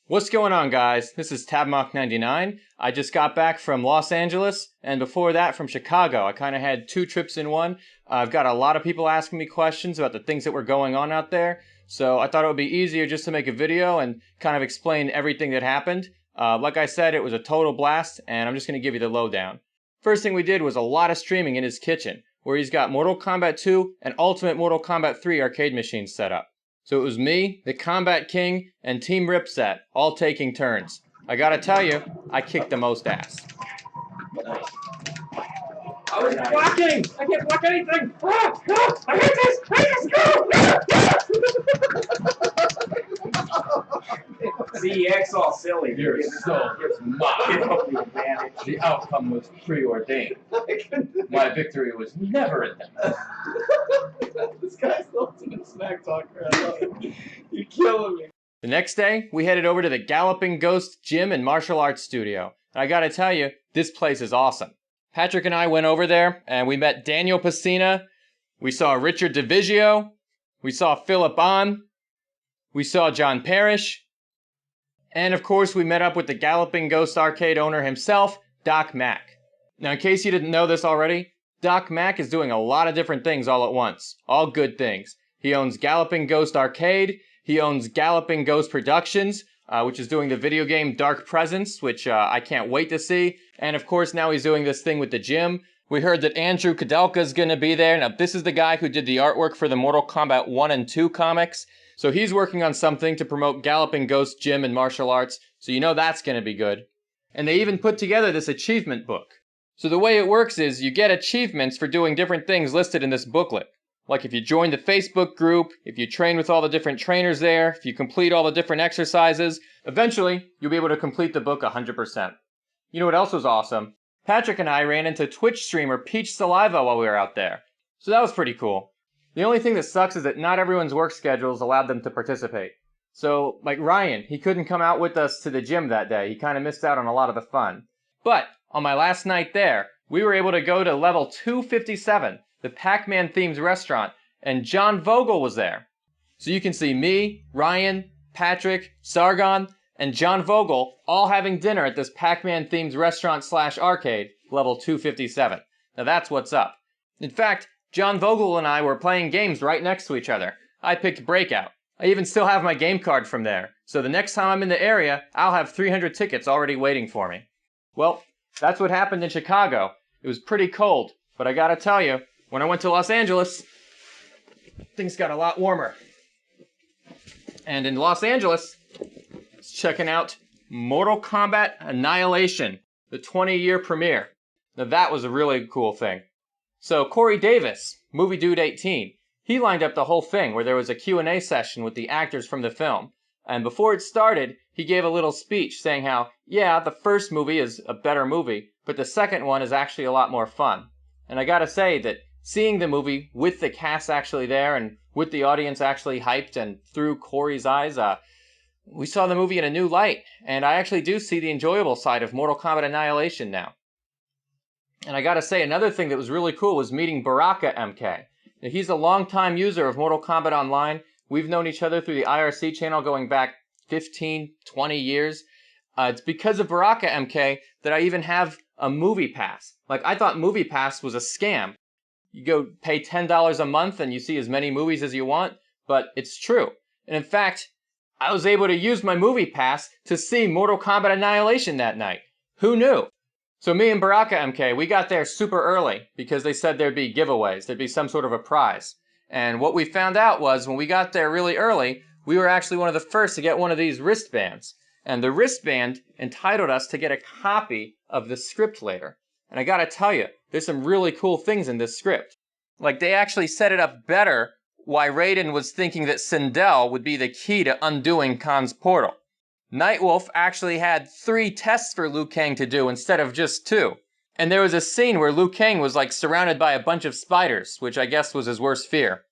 What's going on, guys? This is Tabmock99. I just got back from Los Angeles, and before that from Chicago. I kind of had 2 trips in one. I've got a lot of people asking me questions about the things that were going on out there, so I thought it would be easier just to make a video and kind of explain everything that happened. Like I said, it was a total blast, and I'm just going to give you the lowdown. First thing we did was a lot of streaming in his kitchen, where he's got Mortal Kombat 2 and Ultimate Mortal Kombat 3 arcade machines set up. So it was me, the Combat King, and Team Ripset, all taking turns. I gotta tell you, I kicked the most ass. I was blocking! I can't block anything! Ah, ah, I hate this! I hate this! See, you acts all silly. You're so mocked. The outcome was preordained. My victory was never in them. This guy's the ultimate smack talker. I love it. You're killing me. The next day, we headed over to the Galloping Ghost gym and martial arts studio. And I gotta tell you, this place is awesome. Patrick and I went over there, and we met Daniel Pesina. We saw Richard Divizio. We saw Phillip on. We saw John Parrish. And of course, we met up with the Galloping Ghost arcade owner himself, Doc Mack. Now, in case you didn't know this already, Doc Mack is doing a lot of different things all at once. All good things. He owns Galloping Ghost Arcade. He owns Galloping Ghost Productions, which is doing the video game Dark Presence, which I can't wait to see. And of course, now he's doing this thing with the gym. We heard that Andrew Kudelka's gonna be there. Now, this is the guy who did the artwork for the Mortal Kombat 1 and 2 comics. So he's working on something to promote Galloping Ghost Gym and martial arts, so you know that's gonna be good. And they even put together this achievement book. So the way it works is you get achievements for doing different things listed in this booklet. Like if you join the Facebook group, if you train with all the different trainers there, if you complete all the different exercises, eventually you'll be able to complete the book 100%. You know what else was awesome? Patrick and I ran into Twitch streamer Peach Saliva while we were out there. So that was pretty cool. The only thing that sucks is that not everyone's work schedules allowed them to participate. So, like Ryan, he couldn't come out with us to the gym that day. He kind of missed out on a lot of the fun. But, on my last night there, we were able to go to level 257, the Pac-Man themed restaurant, and John Vogel was there. So you can see me, Ryan, Patrick, Sargoun, and John Vogel all having dinner at this Pac-Man themed restaurant / arcade, level 257. Now that's what's up. In fact, John Vogel and I were playing games right next to each other. I picked Breakout. I even still have my game card from there, so the next time I'm in the area, I'll have 300 tickets already waiting for me. Well, that's what happened in Chicago. It was pretty cold, but I gotta tell you, when I went to Los Angeles, things got a lot warmer. And in Los Angeles, I was checking out Mortal Kombat Annihilation, the 20-year premiere. Now that was a really cool thing. So Corey Davis, Movie Dude 18, he lined up the whole thing where there was a Q&A session with the actors from the film. And before it started, he gave a little speech saying how, yeah, the first movie is a better movie, but the second one is actually a lot more fun. And I gotta say that seeing the movie with the cast actually there and with the audience actually hyped and through Corey's eyes, we saw the movie in a new light. And I actually do see the enjoyable side of Mortal Kombat Annihilation now. And I gotta say, another thing that was really cool was meeting Baraka MK. Now, he's a longtime user of Mortal Kombat Online. We've known each other through the IRC channel going back 15, 20 years. It's because of Baraka MK that I even have a movie pass. Like, I thought movie pass was a scam. You go pay $10 a month and you see as many movies as you want, but it's true. And in fact, I was able to use my movie pass to see Mortal Kombat Annihilation that night. Who knew? So me and Baraka MK, we got there super early because they said there'd be giveaways. There'd be some sort of a prize. And what we found out was when we got there really early, we were actually one of the first to get one of these wristbands. And the wristband entitled us to get a copy of the script later. And I gotta tell you, there's some really cool things in this script. Like, they actually set it up better why Raiden was thinking that Sindel would be the key to undoing Khan's portal. Nightwolf actually had 3 tests for Liu Kang to do instead of just 2. And there was a scene where Liu Kang was like surrounded by a bunch of spiders, which I guess was his worst fear.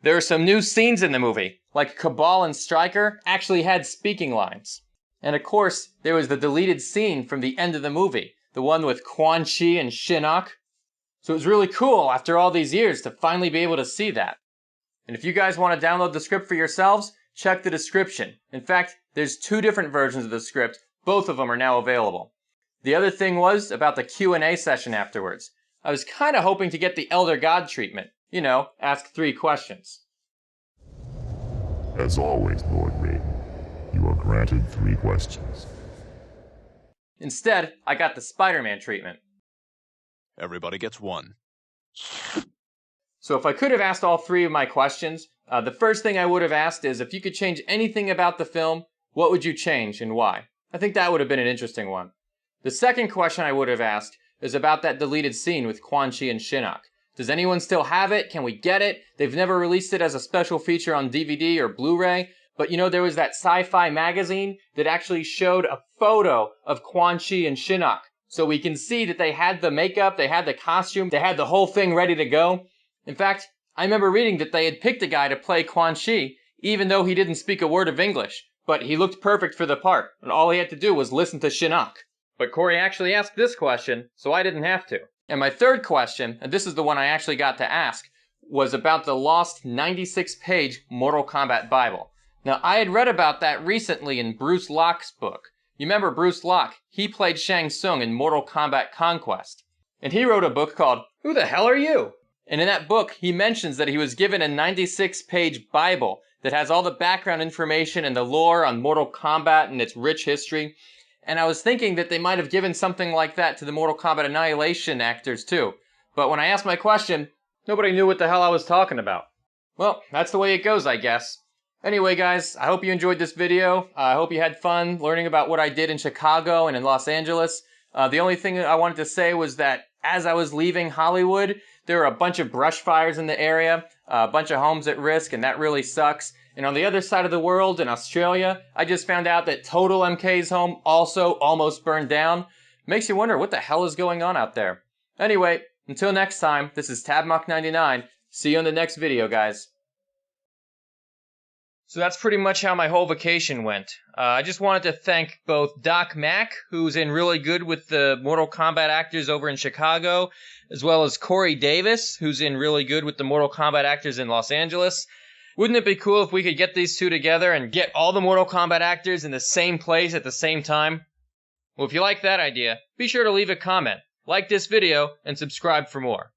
There are some new scenes in the movie, like Kabal and Stryker actually had speaking lines. And of course, there was the deleted scene from the end of the movie, the one with Quan and Shinnok. So it was really cool after all these years to finally be able to see that. And if you guys want to download the script for yourselves, check the description. In fact, there's 2 different versions of the script. Both of them are now available. The other thing was about the Q&A session afterwards. I was kind of hoping to get the Elder God treatment. You know, ask 3 questions. As always, Lord Raiden, you are granted 3 questions. Instead, I got the Spider-Man treatment. Everybody gets 1. So if I could have asked all 3 of my questions, the first thing I would have asked is if you could change anything about the film, what would you change and why? I think that would have been an interesting one. The second question I would have asked is about that deleted scene with Quan Chi and Shinnok. Does anyone still have it? Can we get it? They've never released it as a special feature on DVD or Blu-ray, but you know there was that sci-fi magazine that actually showed a photo of Quan Chi and Shinnok. So we can see that they had the makeup, they had the costume, they had the whole thing ready to go. In fact, I remember reading that they had picked a guy to play Quan Chi, even though he didn't speak a word of English. But he looked perfect for the part, and all he had to do was listen to Shinnok. But Corey actually asked this question, so I didn't have to. And my third question, and this is the one I actually got to ask, was about the lost 96-page Mortal Kombat Bible. Now, I had read about that recently in Bruce Locke's book. You remember Bruce Locke? He played Shang Tsung in Mortal Kombat Conquest. And he wrote a book called, Who the Hell Are You? And in that book, he mentions that he was given a 96-page Bible that has all the background information and the lore on Mortal Kombat and its rich history. And I was thinking that they might have given something like that to the Mortal Kombat Annihilation actors too. But when I asked my question, nobody knew what the hell I was talking about. Well, that's the way it goes, I guess. Anyway, guys, I hope you enjoyed this video. I hope you had fun learning about what I did in Chicago and in Los Angeles. The only thing I wanted to say was that as I was leaving Hollywood, there were a bunch of brush fires in the area, a bunch of homes at risk, and that really sucks. And on the other side of the world, in Australia, I just found out that Total MK's home also almost burned down. Makes you wonder what the hell is going on out there. Anyway, until next time, this is Tabmock99. See you in the next video, guys. So that's pretty much how my whole vacation went. I just wanted to thank both Doc Mack, who's in really good with the Mortal Kombat actors over in Chicago, as well as Corey Davis, who's in really good with the Mortal Kombat actors in Los Angeles. Wouldn't it be cool if we could get these 2 together and get all the Mortal Kombat actors in the same place at the same time? Well, if you like that idea, be sure to leave a comment, like this video, and subscribe for more.